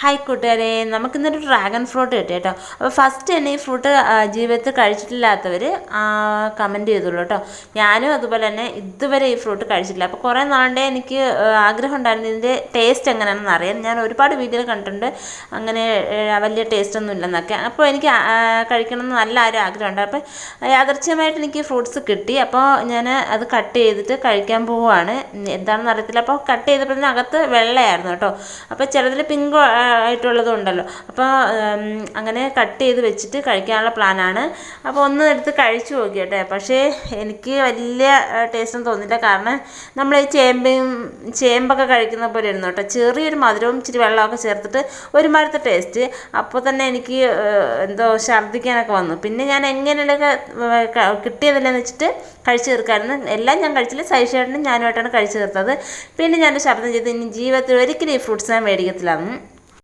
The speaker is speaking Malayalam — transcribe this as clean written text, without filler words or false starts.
ഹായ് കൂട്ടുകാരെ, നമുക്കിന്നൊരു ഡ്രാഗൺ ഫ്രൂട്ട് കിട്ടി കേട്ടോ. അപ്പോൾ ഫസ്റ്റ് തന്നെ ഈ ഫ്രൂട്ട് ജീവിതത്തിൽ കഴിച്ചിട്ടില്ലാത്തവർ കമൻറ്റ് ചെയ്തോളൂ കേട്ടോ. ഞാനും അതുപോലെ തന്നെ ഇതുവരെ ഈ ഫ്രൂട്ട് കഴിച്ചിട്ടില്ല. അപ്പോൾ കുറേ നാളുടെ എനിക്ക് ആഗ്രഹം ഉണ്ടായിരുന്നു ഇതിൻ്റെ ടേസ്റ്റ് എങ്ങനെയാണെന്ന് അറിയാൻ. ഞാൻ ഒരുപാട് വീഡിയോയിൽ കണ്ടിട്ടുണ്ട് അങ്ങനെ വലിയ ടേസ്റ്റ് ഒന്നും ഇല്ലെന്നൊക്കെ. അപ്പോൾ എനിക്ക് കഴിക്കണമെന്ന് നല്ല ഒരു ആഗ്രഹമുണ്ട്. അപ്പോൾ യാദർച്ഛ്യമായിട്ട് എനിക്ക് ഫ്രൂട്ട്സ് കിട്ടി. അപ്പോൾ ഞാൻ അത് കട്ട് ചെയ്തിട്ട് കഴിക്കാൻ പോവുകയാണ്. എന്താണെന്ന് അറിയത്തില്ല. അപ്പോൾ കട്ട് ചെയ്തപ്പോൾ അകത്ത് വെള്ളയായിരുന്നു കേട്ടോ. അപ്പോൾ ചിലതിൽ പിങ്ക് ആയിട്ടുള്ളതും ഉണ്ടല്ലോ. അപ്പോൾ അങ്ങനെ കട്ട് ചെയ്ത് വെച്ചിട്ട് കഴിക്കാനുള്ള പ്ലാനാണ്. അപ്പോൾ ഒന്ന് എടുത്ത് കഴിച്ചു നോക്കിയട്ടെ. പക്ഷേ എനിക്ക് വലിയ ടേസ്റ്റൊന്നും തോന്നില്ല. കാരണം നമ്മൾ ഈ ചേമ്പൊക്കെ കഴിക്കുന്ന പോലെ ഇരുന്നു കേട്ടോ. ചെറിയൊരു മധുരവും ഇച്ചിരി വെള്ളമൊക്കെ ചേർത്തിട്ട് ഒരുമാതിരത്തെ ടേസ്റ്റ്. അപ്പോൾ തന്നെ എനിക്ക് എന്തോ ഛർദ്ദിക്കാനൊക്കെ വന്നു. പിന്നെ ഞാൻ എങ്ങനെയൊക്കെ കിട്ടിയതില്ലെന്ന് വെച്ചിട്ട് കഴിച്ചു തീർക്കായിരുന്നു. എല്ലാം ഞാൻ കഴിച്ചില്ല, സൈഷേട്ടനും ഞാനുമായിട്ടാണ് കഴിച്ചു തീർത്തത്. പിന്നെ ഞാൻ ശബ്ദം ചെയ്ത് ഇനി ജീവിതത്തിൽ ഒരിക്കലും ഈ ഫ്രൂട്ട്സ് ഞാൻ മേടിക്കത്തില്ലായിരുന്നു.